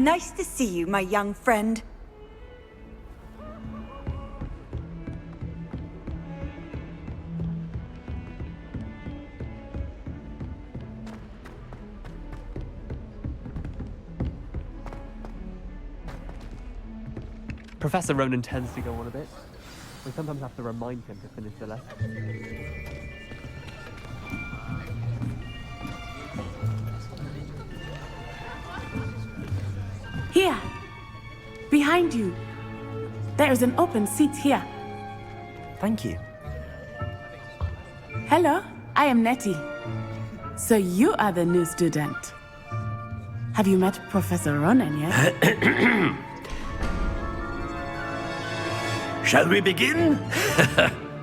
Nice to see you, my young friend. Professor Ronen tends to go on a bit. We sometimes have to remind him to finish the lesson. Here! Behind you! There is an open seat here. Thank you. Hello, I am Nettie. So you are the new student. Have you met Professor Ronen yet? Shall we begin?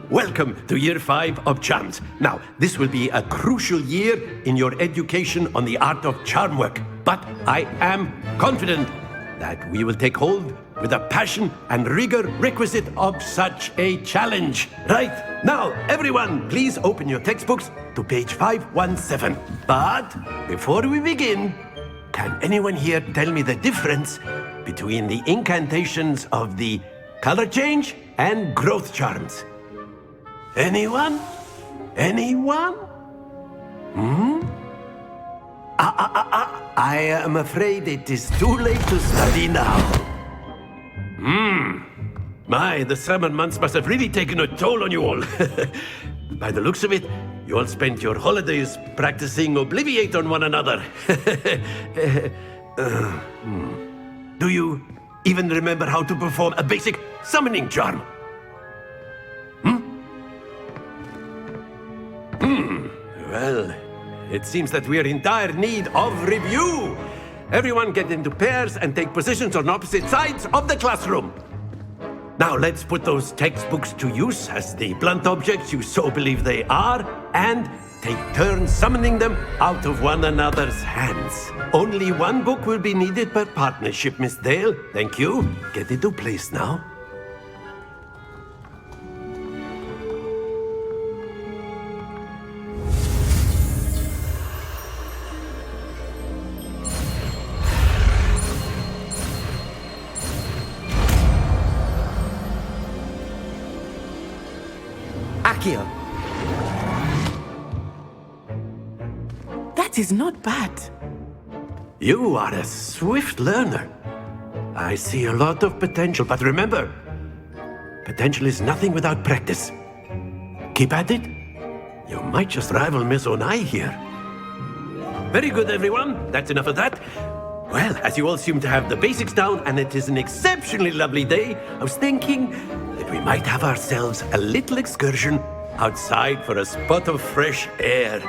Welcome to Year 5 of Charms. Now, this will be a crucial year in your education on the art of charm work. But I am confident that we will take hold with the passion and rigor requisite of such a challenge. Right, now, everyone, please open your textbooks to page 517. But before we begin, can anyone here tell me the difference between the incantations of the color change and growth charms? Anyone? Anyone? I am afraid it is too late to study now. My, the summer months must have really taken a toll on you all. By the looks of it, you all spent your holidays practicing Obliviate on one another. Do you even remember how to perform a basic summoning charm? Well, it seems that we are in dire need of review. Everyone get into pairs and take positions on opposite sides of the classroom. Now let's put those textbooks to use as the blunt objects you so believe they are, and take turns summoning them out of one another's hands. Only one book will be needed per partnership, Miss Dale. Thank you. Get into place now. Akio. That is not bad. You are a swift learner. I see a lot of potential, but remember, potential is nothing without practice. Keep at it. You might just rival Miss Onai here. Very good, everyone. That's enough of that. Well, as you all seem to have the basics down, and it is an exceptionally lovely day, I was thinking that we might have ourselves a little excursion outside for a spot of fresh air.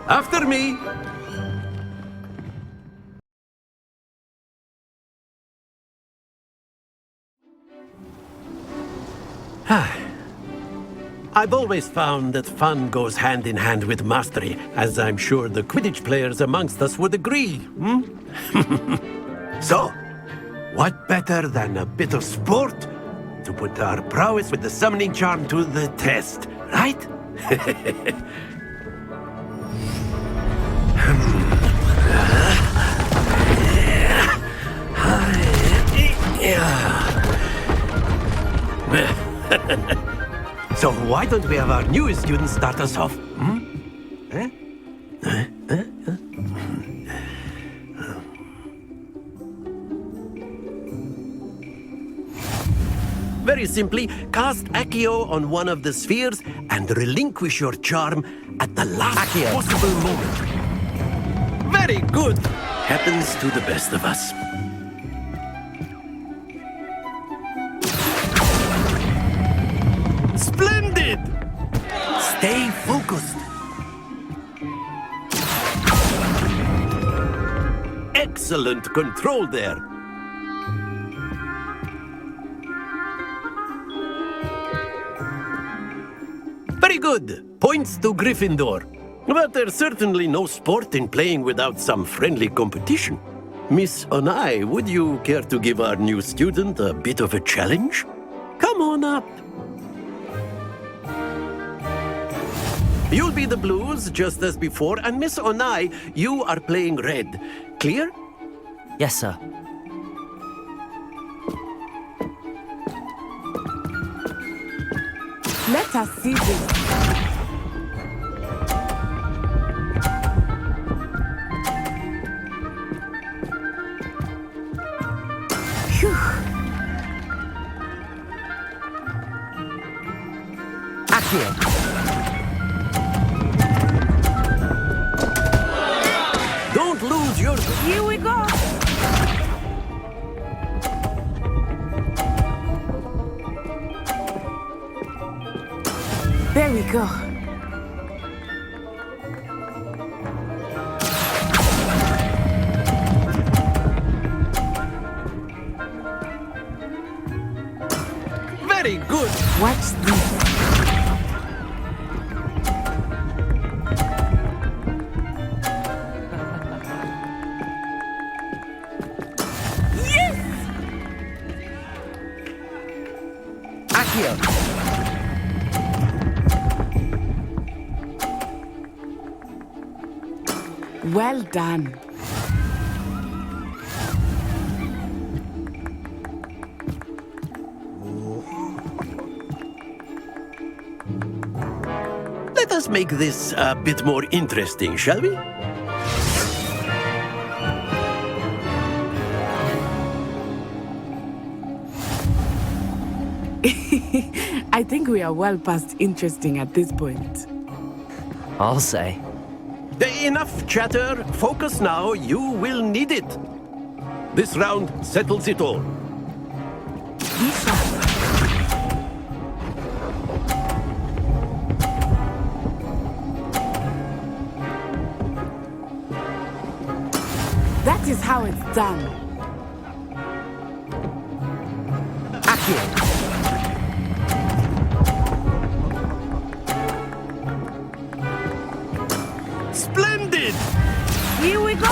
After me. I've always found that fun goes hand in hand with mastery, as I'm sure the Quidditch players amongst us would agree. So, what better than a bit of sport to put our prowess with the summoning charm to the test, right? So why don't we have our newest student start us off? Very simply, cast Accio on one of the spheres and relinquish your charm at the last possible moment. Very good. Happens to the best of us. Splendid! Stay focused. Excellent control there. Very good. Points to Gryffindor. But there's certainly no sport in playing without some friendly competition. Miss Onai, would you care to give our new student a bit of a challenge? Come on up. You'll be the blues, just as before, and Miss Onai, you are playing red. Clear? Yes, sir. Let us see this. Phew. Accio. Don't lose your... Here we go. There we go. Very good. Watch this. Accio. Well done. Let us make this a bit more interesting, shall we? I think we are well past interesting at this point. I'll say. Enough chatter. Focus now. You will need it. This round settles it all. Be sharp. That is how it's done. Accio. Splendid! Here we go.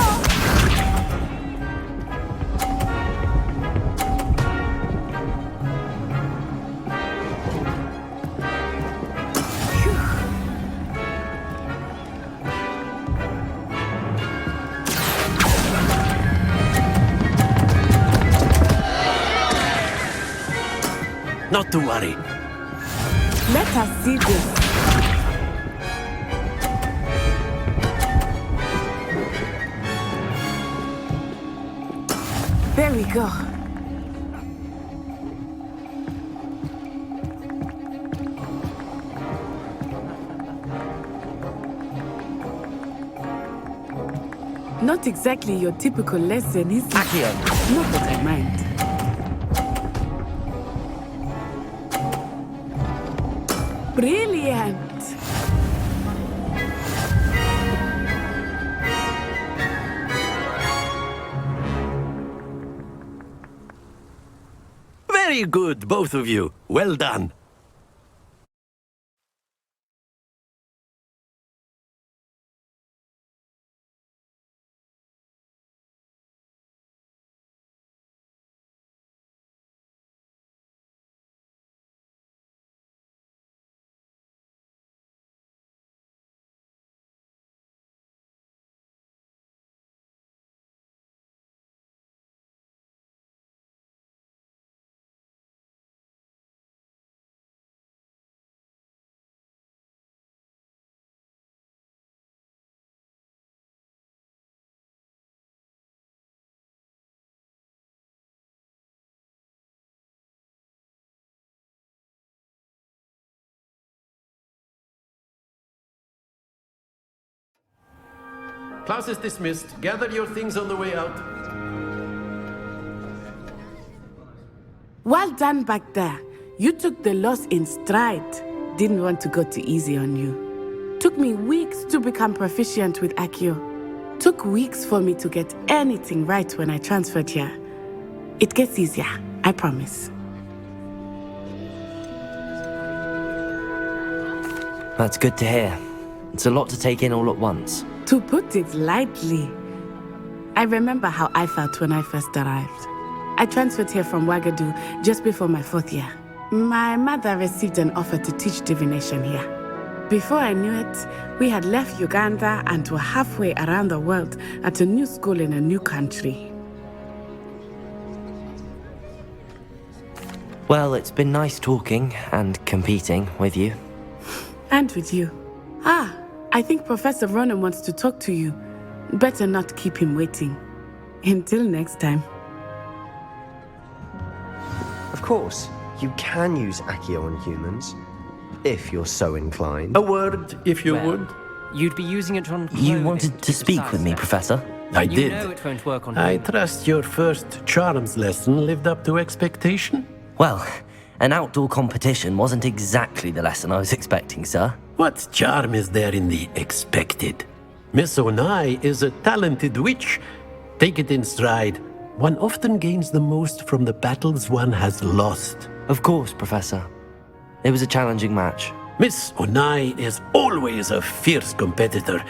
Not to worry. Let us see this. There we go. Not exactly your typical lesson, is it? Accio. Not that I mind. Brilliant! Very good, both of you. Well done. Class is dismissed. Gather your things on the way out. Well done back there. You took the loss in stride. Didn't want to go too easy on you. Took me weeks to become proficient with Accio. Took weeks for me to get anything right when I transferred here. It gets easier, I promise. That's good to hear. It's a lot to take in all at once. To put it lightly, I remember how I felt when I first arrived. I transferred here from Ouagadougou just before my 4th year. My mother received an offer to teach divination here. Before I knew it, we had left Uganda and were halfway around the world at a new school in a new country. Well, it's been nice talking and competing with you. And with you. Ah, I think Professor Ronen wants to talk to you. Better not keep him waiting. Until next time. Of course, you can use Accio on humans, if you're so inclined. A word, if you would. You'd be using it on You clothing wanted to be speak with me, sidestep. Professor? I You did. know it won't work on I humans. trust your first charms lesson lived up to expectation? Well, an outdoor competition wasn't exactly the lesson I was expecting, sir. What charm is there in the expected? Miss Onai is a talented witch. Take it in stride. One often gains the most from the battles one has lost. Of course, Professor. It was a challenging match. Miss Onai is always a fierce competitor,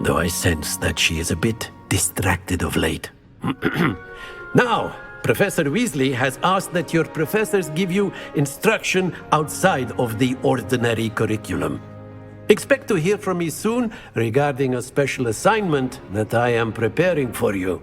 though I sense that she is a bit distracted of late. Now, Professor Weasley has asked that your professors give you instruction outside of the ordinary curriculum. Expect to hear from me soon regarding a special assignment that I am preparing for you.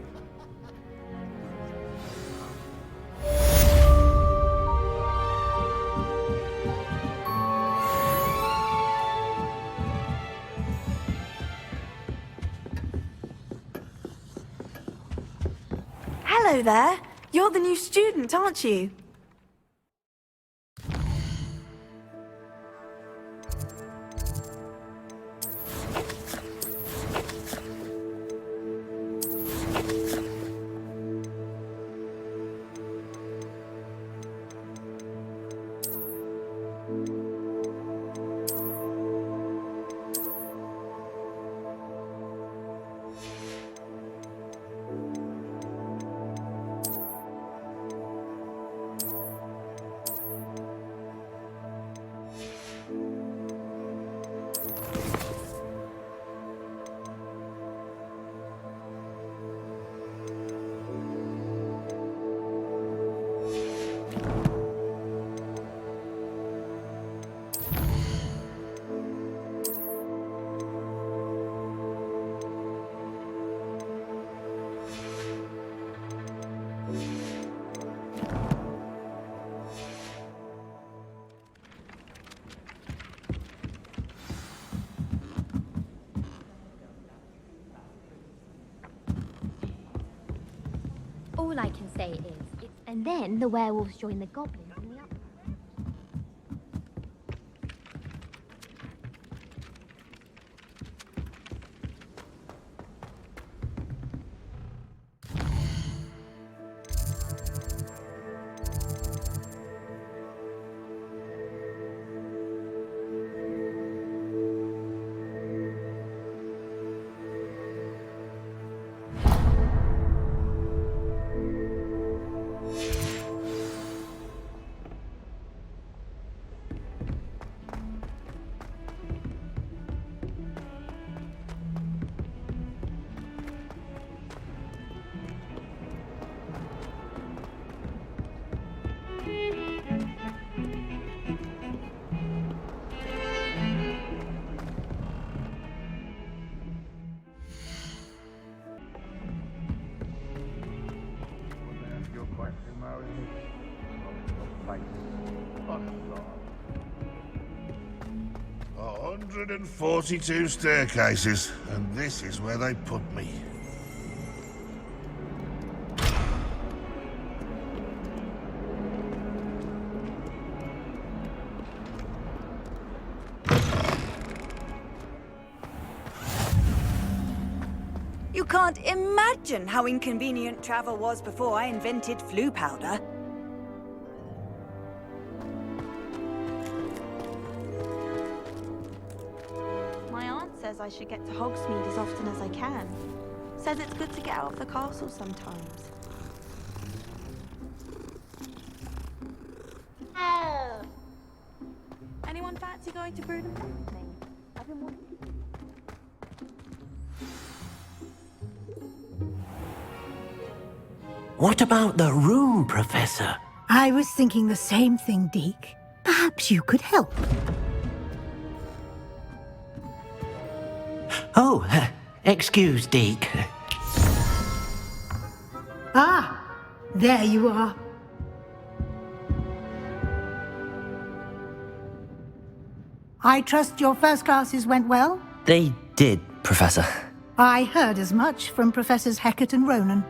Hello there. You're the new student, aren't you? All I can say is, and then the werewolves join the goblins in the upper. A 142 staircases, and this is where they put me. You can't imagine how inconvenient travel was before I invented flu powder. My aunt says I should get to Hogsmeade as often as I can. Says it's good to get out of the castle sometimes. Anyone fancy going to Brooms with me? I've been wanting to. What about the room, Professor? I was thinking the same thing, Deke. Perhaps you could help. Oh, excuse, Deke. Ah, there you are. I trust your first classes went well? They did, Professor. I heard as much from Professors Hecat and Ronen.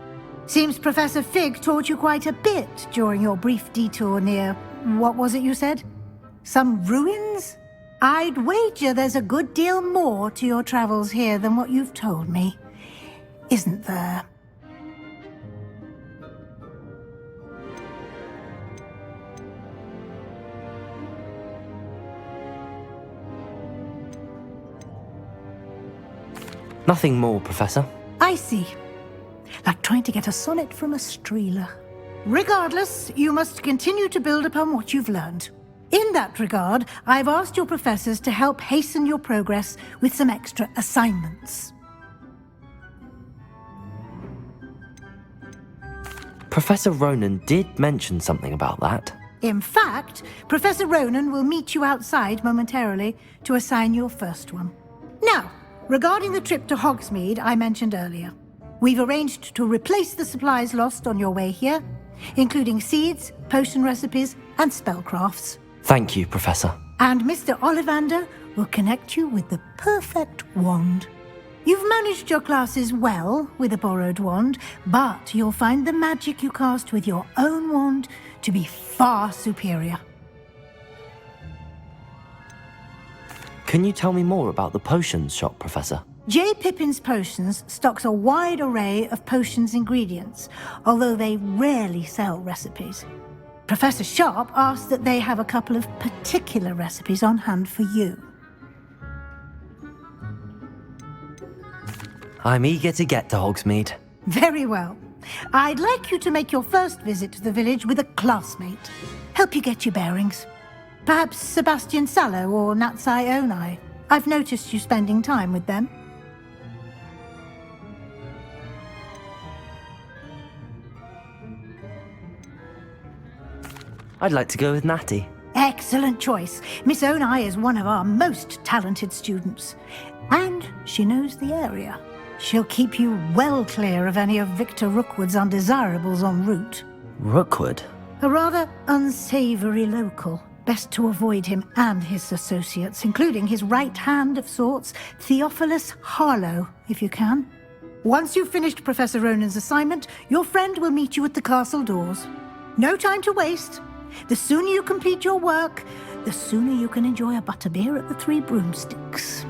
Seems Professor Fig taught you quite a bit during your brief detour near... what was it you said? Some ruins? I'd wager there's a good deal more to your travels here than what you've told me. Isn't there? Nothing more, Professor. I see. Like trying to get a sonnet from a streeler. Regardless, you must continue to build upon what you've learned. In that regard, I've asked your professors to help hasten your progress with some extra assignments. Professor Ronen did mention something about that. In fact, Professor Ronen will meet you outside momentarily to assign your first one. Now, regarding the trip to Hogsmeade I mentioned earlier, we've arranged to replace the supplies lost on your way here, including seeds, potion recipes, and spellcrafts. Thank you, Professor. And Mr. Ollivander will connect you with the perfect wand. You've managed your classes well with a borrowed wand, but you'll find the magic you cast with your own wand to be far superior. Can you tell me more about the potions shop, Professor? J. Pippin's Potions stocks a wide array of potions ingredients, although they rarely sell recipes. Professor Sharp asked that they have a couple of particular recipes on hand for you. I'm eager to get to Hogsmeade. Very well. I'd like you to make your first visit to the village with a classmate. Help you get your bearings. Perhaps Sebastian Sallow or Natsai Onai. I've noticed you spending time with them. I'd like to go with Natty. Excellent choice. Miss Onai is one of our most talented students. And she knows the area. She'll keep you well clear of any of Victor Rookwood's undesirables en route. Rookwood? A rather unsavory local. Best to avoid him and his associates, including his right hand of sorts, Theophilus Harlow, if you can. Once you've finished Professor Ronen's assignment, your friend will meet you at the castle doors. No time to waste. The sooner you complete your work, the sooner you can enjoy a butterbeer at the Three Broomsticks.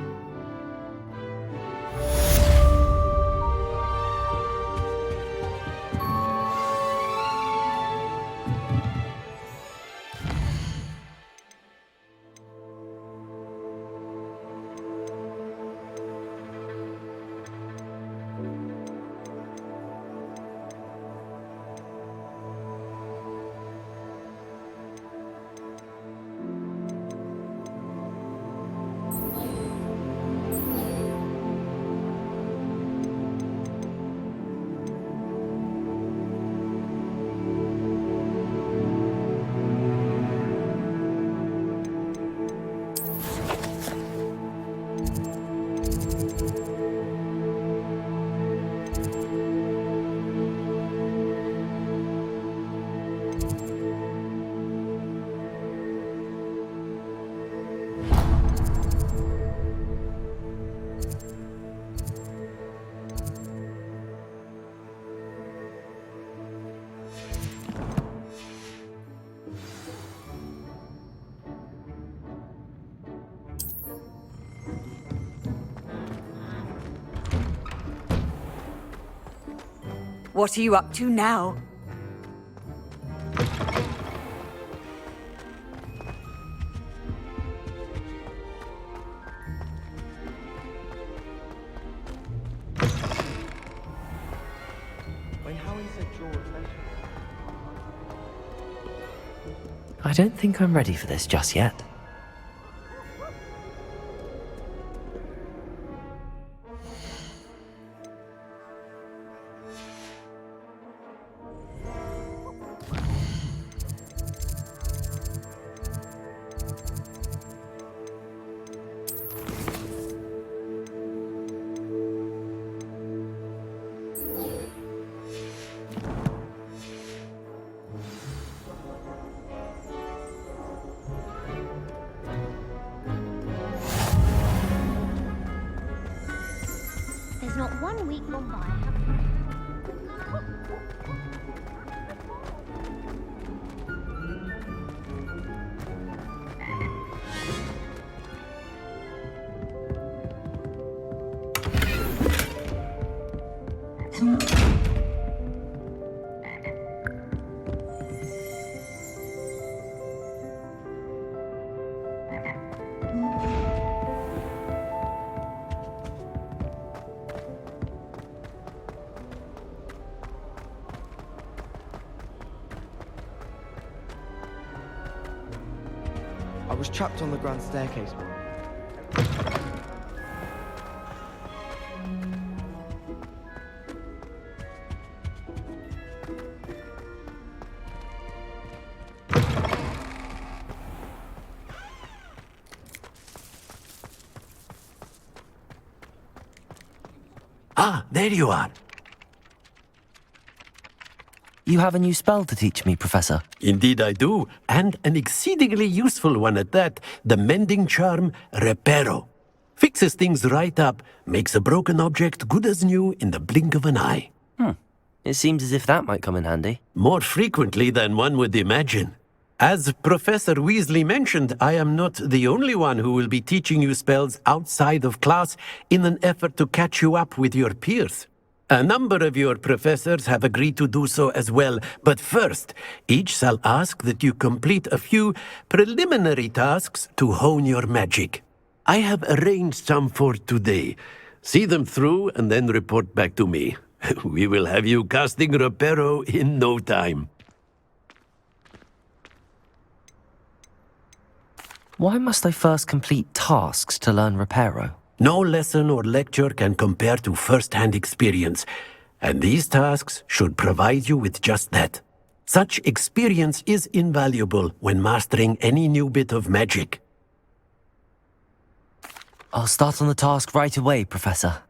What are you up to now? I don't think I'm ready for this just yet. There's not 1 week gone by. I was trapped on the grand staircase. Ah, there you are. You have a new spell to teach me, Professor. Indeed I do, and an exceedingly useful one at that, the mending charm Reparo. Fixes things right up, makes a broken object good as new in the blink of an eye. It seems as if that might come in handy. More frequently than one would imagine. As Professor Weasley mentioned, I am not the only one who will be teaching you spells outside of class in an effort to catch you up with your peers. A number of your professors have agreed to do so as well, but first, each shall ask that you complete a few preliminary tasks to hone your magic. I have arranged some for today. See them through and then report back to me. We will have you casting Reparo in no time. Why must I first complete tasks to learn Reparo? No lesson or lecture can compare to first-hand experience, and these tasks should provide you with just that. Such experience is invaluable when mastering any new bit of magic. I'll start on the task right away, Professor.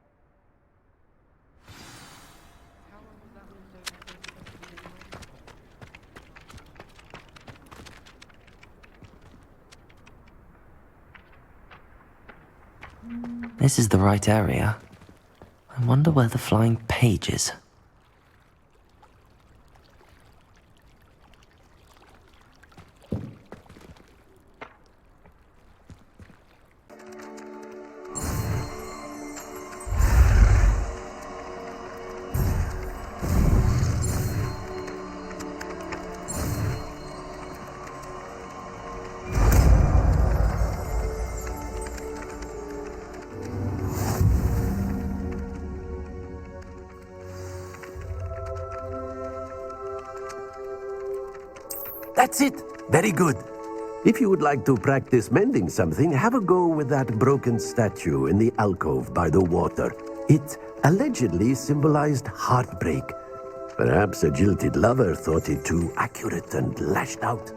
This is the right area. I wonder where the flying page is. That's it. Very good. If you would like to practice mending something, have a go with that broken statue in the alcove by the water. It allegedly symbolized heartbreak. Perhaps a jilted lover thought it too accurate and lashed out.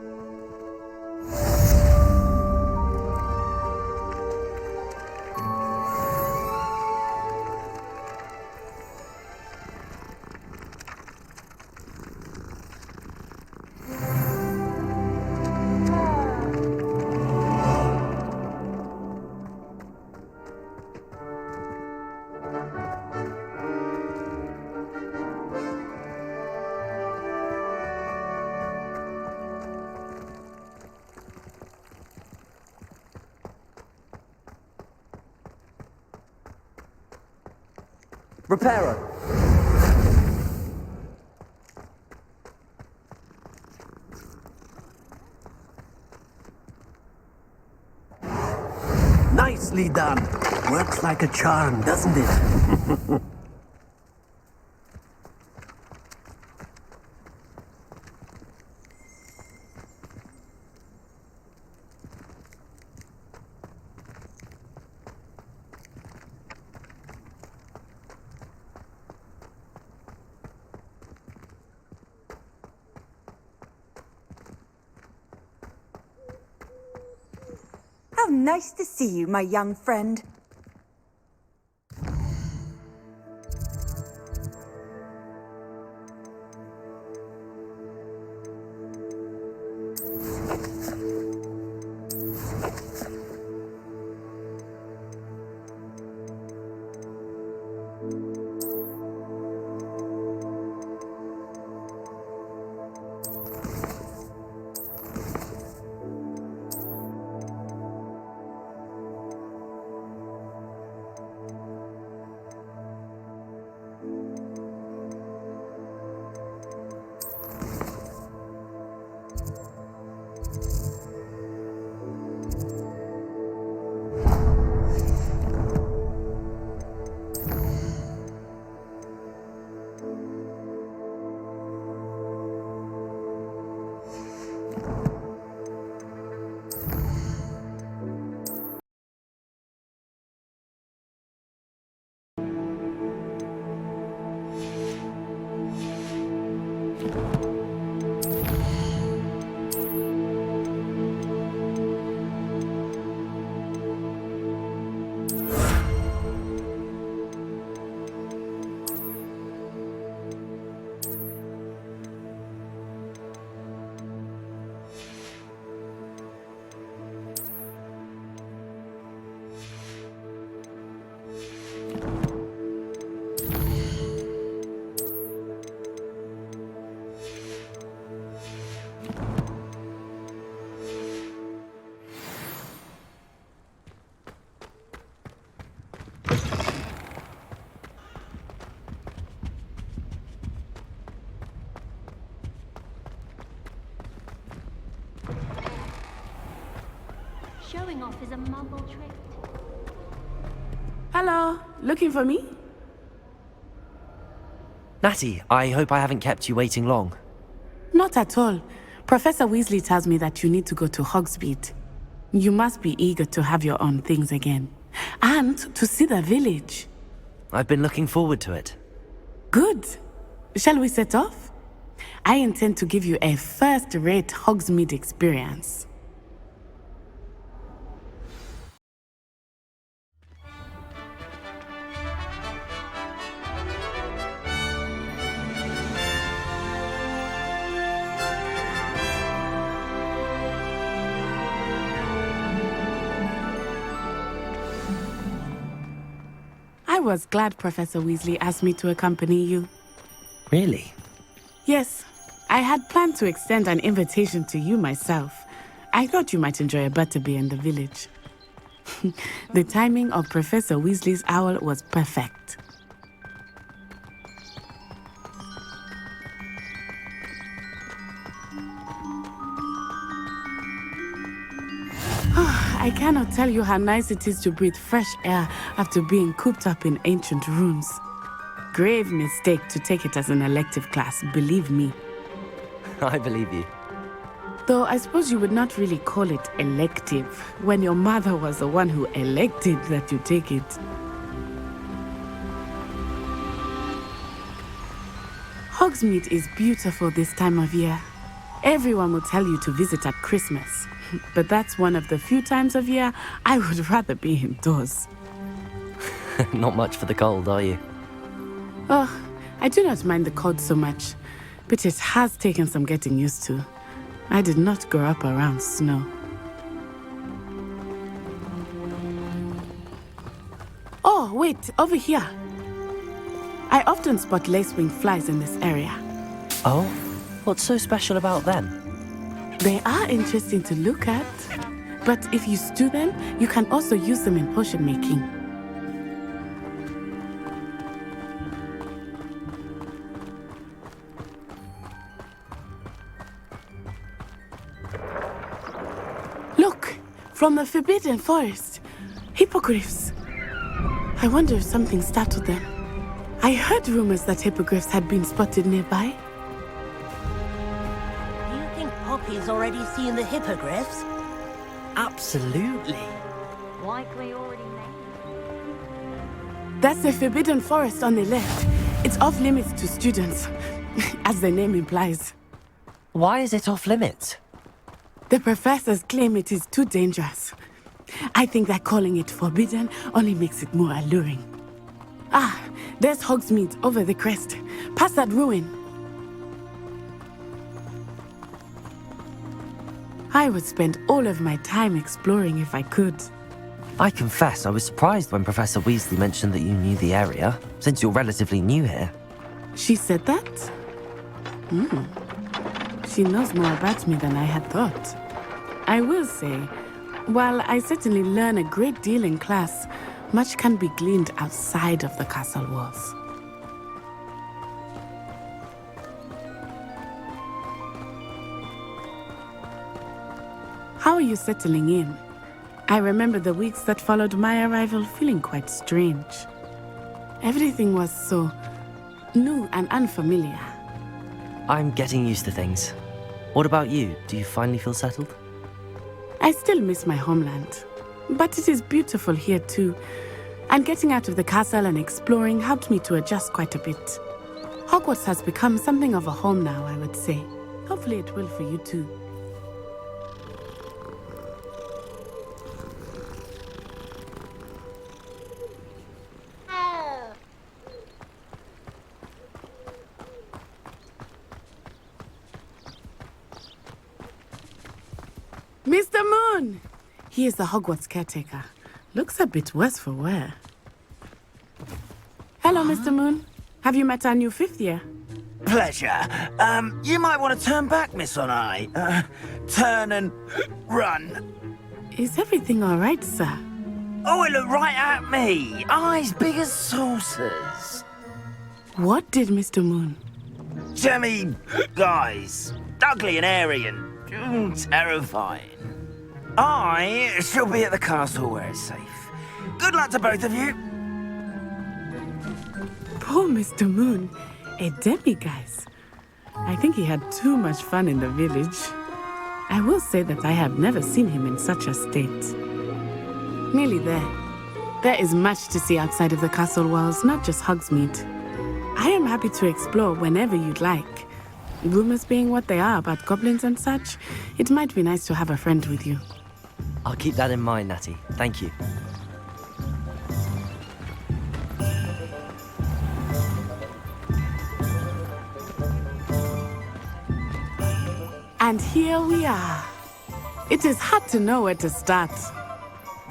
Reparo! Nicely done. Works like a charm, doesn't it? How nice to see you, my young friend. showing off is a muggle trick. Hello, looking for me? Natty, I hope I haven't kept you waiting long. Not at all. Professor Weasley tells me that you need to go to Hogsmeade. You must be eager to have your own things again. And to see the village. I've been looking forward to it. Good. Shall we set off? I intend to give you a first-rate Hogsmeade experience. I was glad Professor Weasley asked me to accompany you. Really? Yes, I had planned to extend an invitation to you myself. I thought you might enjoy a butterbeer in the village. The timing of Professor Weasley's owl was perfect. I cannot tell you how nice it is to breathe fresh air after being cooped up in ancient rooms. Grave mistake to take it as an elective class, believe me. I believe you. Though I suppose you would not really call it elective when your mother was the one who elected that you take it. Hogsmeade is beautiful this time of year. Everyone will tell you to visit at Christmas. But that's one of the few times of year I would rather be indoors. Not much for the cold, are you? Oh, I do not mind the cold so much, but it has taken some getting used to. I did not grow up around snow. Oh, wait, over here. I often spot lacewing flies in this area. Oh? What's so special about them? They are interesting to look at, but if you stew them, you can also use them in potion making. Look, from the Forbidden Forest, hippogriffs. I wonder if something startled them. I heard rumors that hippogriffs had been spotted nearby. Poppy's already seen the hippogriffs? Absolutely. Likely already made. That's the Forbidden Forest on the left. It's off limits to students, as the name implies. Why is it off limits? The professors claim it is too dangerous. I think that calling it forbidden only makes it more alluring. Ah, there's Hogsmeade over the crest, past that ruin. I would spend all of my time exploring if I could. I confess I was surprised when Professor Weasley mentioned that you knew the area, since you're relatively new here. She said that? She knows more about me than I had thought. I will say, while I certainly learn a great deal in class, much can be gleaned outside of the castle walls. How are you settling in? I remember the weeks that followed my arrival feeling quite strange. Everything was so new and unfamiliar. I'm getting used to things. What about you? Do you finally feel settled? I still miss my homeland, but it is beautiful here too. And getting out of the castle and exploring helped me to adjust quite a bit. Hogwarts has become something of a home now, I would say. Hopefully it will for you too. Mr. Moon! He is the Hogwarts caretaker. Looks a bit worse for wear. Hello, Mr. Moon. Have you met our new fifth year? Pleasure. You might want to turn back, Miss Onai. Turn and run. Is everything all right, sir? Oh, it looked right at me. Eyes big as saucers. What did Mr. Moon? Jemmy guys. Ugly and airy and terrifying. I shall be at the castle where it's safe. Good luck to both of you. Poor Mr. Moon, a demiguise. I think he had too much fun in the village. I will say that I have never seen him in such a state. Nearly there. There is much to see outside of the castle walls, not just Hogsmeade. I am happy to explore whenever you'd like. Rumors being what they are about goblins and such, it might be nice to have a friend with you. I'll keep that in mind, Natty. Thank you. And here we are. It is hard to know where to start.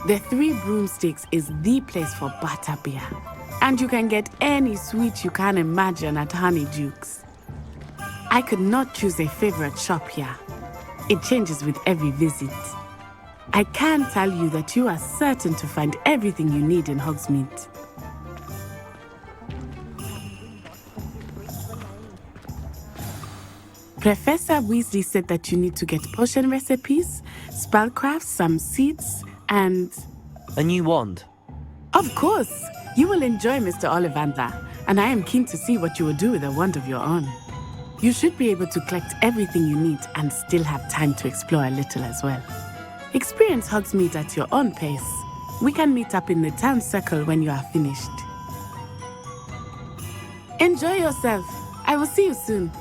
The Three Broomsticks is the place for butterbeer. And you can get any sweet you can imagine at Honeyduke's. I could not choose a favorite shop here. It changes with every visit. I can tell you that you are certain to find everything you need in Hogsmeade. Professor Weasley said that you need to get potion recipes, spellcrafts, some seeds, and... A new wand. Of course! You will enjoy Mr. Ollivander, and I am keen to see what you will do with a wand of your own. You should be able to collect everything you need and still have time to explore a little as well. Experience Hogsmeade at your own pace. We can meet up in the town circle when you are finished. Enjoy yourself. I will see you soon.